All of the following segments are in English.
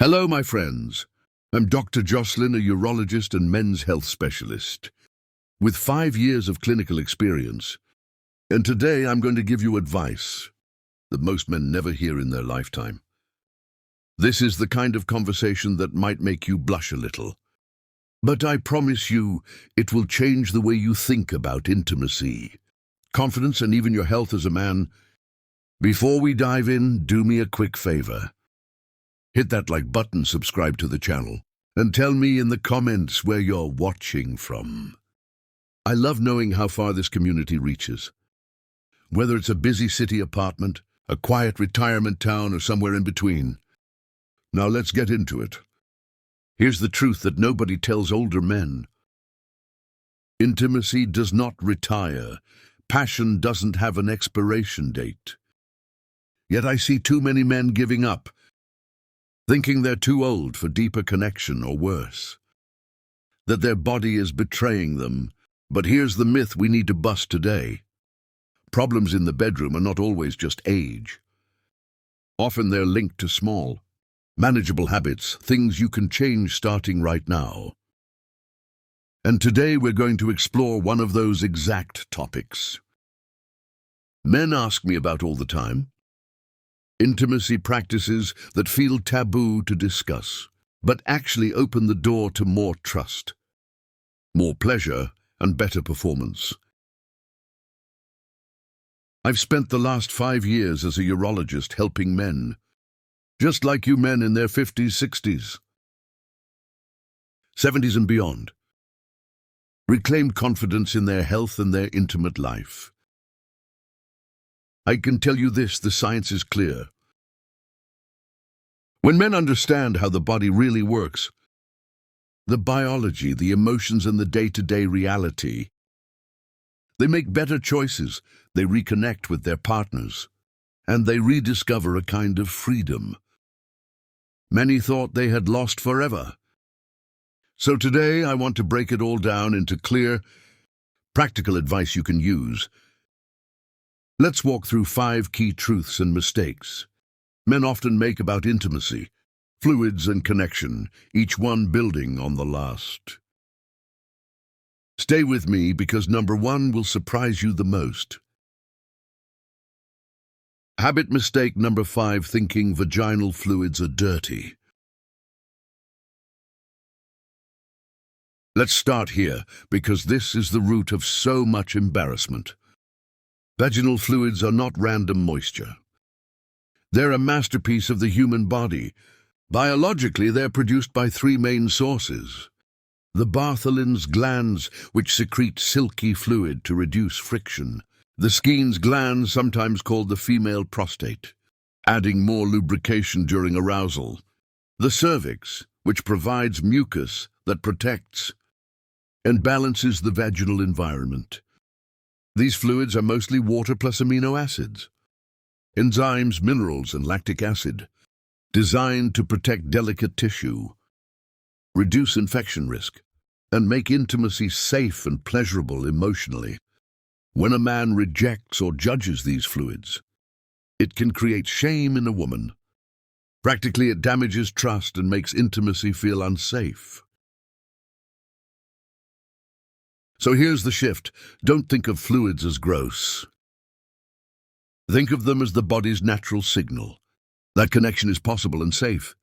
Hello, my friends. I'm Dr. Jocelyn, a urologist and men's health specialist, with 5 years of clinical experience. And today I'm going to give you advice that most men never hear in their lifetime. This is the kind of conversation that might make you blush a little. But I promise you, it will change the way you think about intimacy, confidence, and even your health as a man. Before we dive in, do me a quick favor. Hit that like button, subscribe to the channel, and tell me in the comments where you're watching from. I love knowing how far this community reaches. Whether it's a busy city apartment, a quiet retirement town, or somewhere in between. Now let's get into it. Here's the truth that nobody tells older men. Intimacy does not retire. Passion doesn't have an expiration date. Yet I see too many men giving up, thinking they're too old for deeper connection, or worse, that their body is betraying them. But here's the myth we need to bust today. Problems in the bedroom are not always just age. Often they're linked to small, manageable habits, things you can change starting right now. And today we're going to explore one of those exact topics. Men ask me about all the time. Intimacy practices that feel taboo to discuss, but actually open the door to more trust, more pleasure, and better performance. I've spent the last 5 years as a urologist helping men, just like you men in their 50s, 60s, 70s and beyond, reclaim confidence in their health and their intimate life. I can tell you this, the science is clear. When men understand how the body really works, the biology, the emotions, and the day-to-day reality, they make better choices, they reconnect with their partners, and they rediscover a kind of freedom many thought they had lost forever. So today I want to break it all down into clear, practical advice you can use. Let's walk through 5 key truths and mistakes men often make about intimacy, fluids, and connection, each one building on the last. Stay with me because number 1 will surprise you the most. Habit mistake number 5, thinking vaginal fluids are dirty. Let's start here because this is the root of so much embarrassment. Vaginal fluids are not random moisture. They're a masterpiece of the human body. Biologically, they're produced by 3 main sources. The Bartholin's glands, which secrete silky fluid to reduce friction. The Skene's gland, sometimes called the female prostate, adding more lubrication during arousal. The cervix, which provides mucus that protects and balances the vaginal environment. These fluids are mostly water plus amino acids, enzymes, minerals, and lactic acid, designed to protect delicate tissue, reduce infection risk, and make intimacy safe and pleasurable emotionally. When a man rejects or judges these fluids, it can create shame in a woman. Practically, it damages trust and makes intimacy feel unsafe. So here's the shift. Don't think of fluids as gross. Think of them as the body's natural signal. That connection is possible and safe.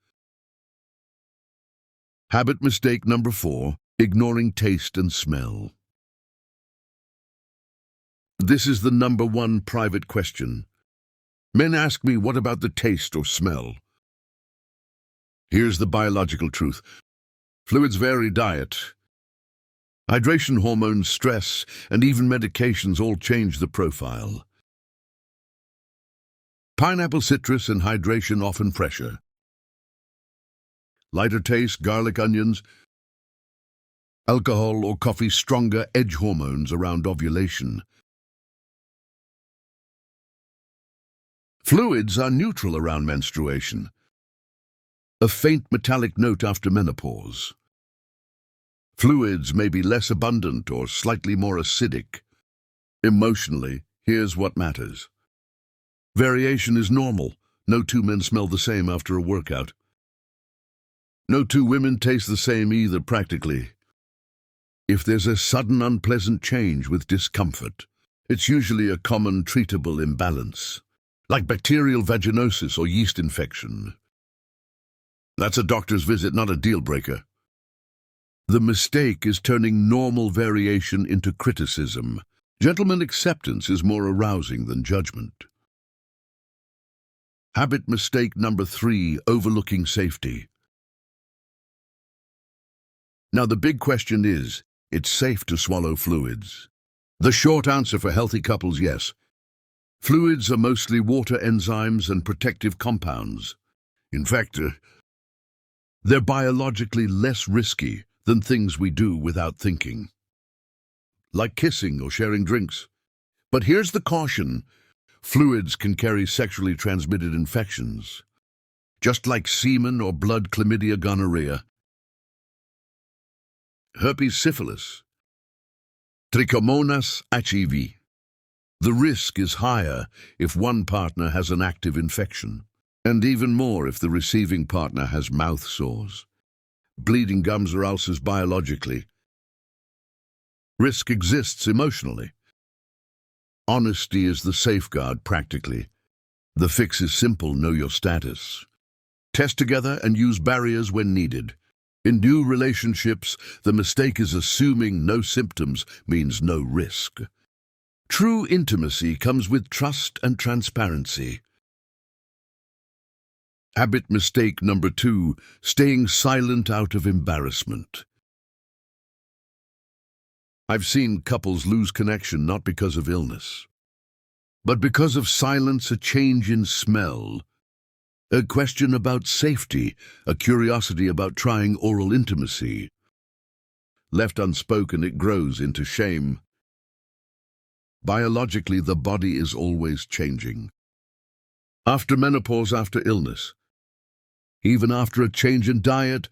Habit mistake number 4, ignoring taste and smell. This is the number 1 private question. Men ask me, what about the taste or smell? Here's the biological truth. Fluids vary, diet, hydration, hormones, stress, and even medications all change the profile. Pineapple, citrus, and hydration often fresher. Lighter taste, garlic, onions, alcohol, or coffee stronger, edge hormones around ovulation. Fluids are neutral around menstruation. A faint metallic note after menopause. Fluids may be less abundant or slightly more acidic. Emotionally, here's what matters. Variation is normal. No 2 men smell the same after a workout. No two women taste the same either, practically. If there's a sudden unpleasant change with discomfort, it's usually a common treatable imbalance, like bacterial vaginosis or yeast infection. That's a doctor's visit, not a deal breaker. The mistake is turning normal variation into criticism. Gentlemen, acceptance is more arousing than judgment. Habit mistake number 3, overlooking safety. Now the big question is, it's safe to swallow fluids. The short answer for healthy couples, yes. Fluids are mostly water enzymes and protective compounds. In fact, they're biologically less risky than things we do without thinking, like kissing or sharing drinks. But here's the caution. Fluids can carry sexually transmitted infections, just like semen or blood, chlamydia, gonorrhea, herpes, syphilis, Trichomonas HIV. The risk is higher if one partner has an active infection, and even more if the receiving partner has mouth sores, bleeding gums or ulcers. Biologically, risk exists emotionally. Honesty is the safeguard practically. The fix is simple: know your status. Test together and use barriers when needed. In new relationships, the mistake is assuming no symptoms means no risk. True intimacy comes with trust and transparency. Habit mistake number 2, staying silent out of embarrassment. I've seen couples lose connection not because of illness, but because of silence, a change in smell, a question about safety, a curiosity about trying oral intimacy. Left unspoken, it grows into shame. Biologically, the body is always changing. After menopause, after illness, even after a change in diet,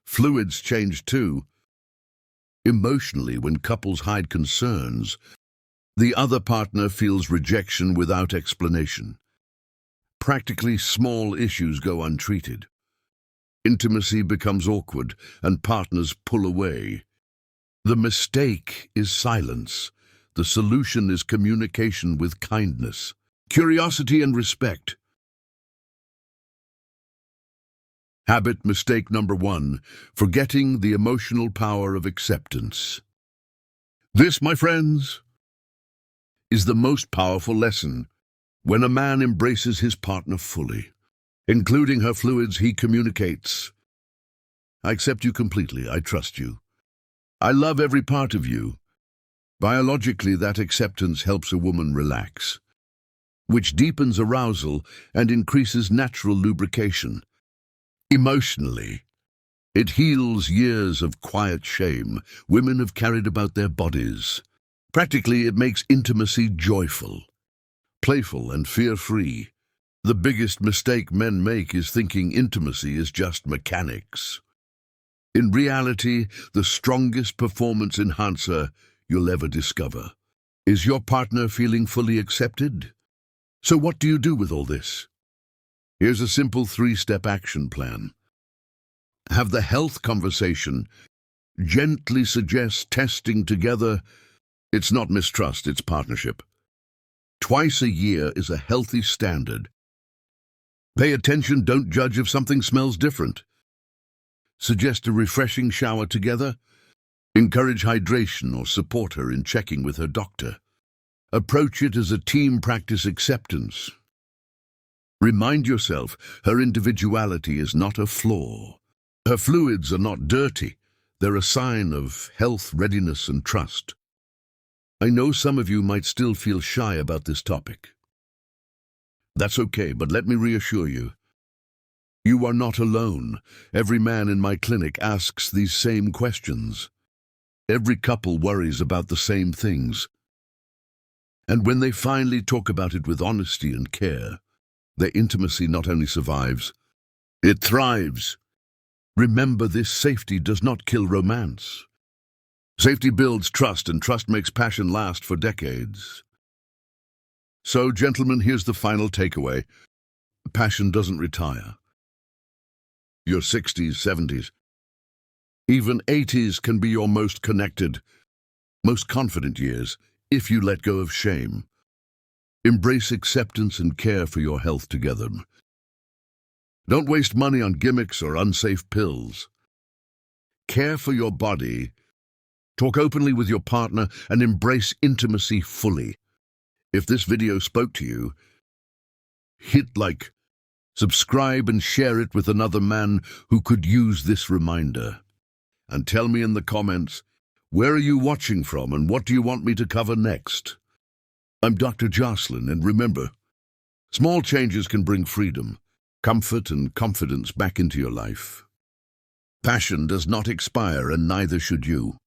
fluids change too. Emotionally, when couples hide concerns, the other partner feels rejection without explanation. Practically, small issues go untreated. Intimacy becomes awkward and partners pull away. The mistake is silence. The solution is communication with kindness, curiosity and respect. Habit mistake number 1, forgetting the emotional power of acceptance. This, my friends, is the most powerful lesson. When a man embraces his partner fully, including her fluids, he communicates, I accept you completely, I trust you, I love every part of you. Biologically, that acceptance helps a woman relax, which deepens arousal and increases natural lubrication. Emotionally, it heals years of quiet shame women have carried about their bodies. Practically, it makes intimacy joyful, playful and fear-free. The biggest mistake men make is thinking intimacy is just mechanics. In reality, the strongest performance enhancer you'll ever discover is your partner feeling fully accepted. So what do you do with all this? Here's a simple 3-step action plan. Have the health conversation. Gently suggest testing together. It's not mistrust, it's partnership. Twice a year is a healthy standard. Pay attention, don't judge if something smells different. Suggest a refreshing shower together. Encourage hydration or support her in checking with her doctor. Approach it as a team, practice acceptance. Remind yourself her individuality is not a flaw. Her fluids are not dirty. They're a sign of health, readiness, and trust. I know some of you might still feel shy about this topic. That's okay, but let me reassure you. You are not alone. Every man in my clinic asks these same questions. Every couple worries about the same things. And when they finally talk about it with honesty and care, their intimacy not only survives, it thrives. Remember this: safety does not kill romance. Safety builds trust, and trust makes passion last for decades. So, gentlemen, here's the final takeaway. Passion doesn't retire. your 60s, 70s, even 80s can be your most connected, most confident years if you let go of shame. Embrace acceptance and care for your health together. Don't waste money on gimmicks or unsafe pills. Care for your body. Talk openly with your partner and embrace intimacy fully. If this video spoke to you, hit like, subscribe and share it with another man who could use this reminder. And tell me in the comments, where are you watching from and what do you want me to cover next? I'm Dr. Jocelyn, and remember, small changes can bring freedom, comfort and confidence back into your life. Passion does not expire, and neither should you.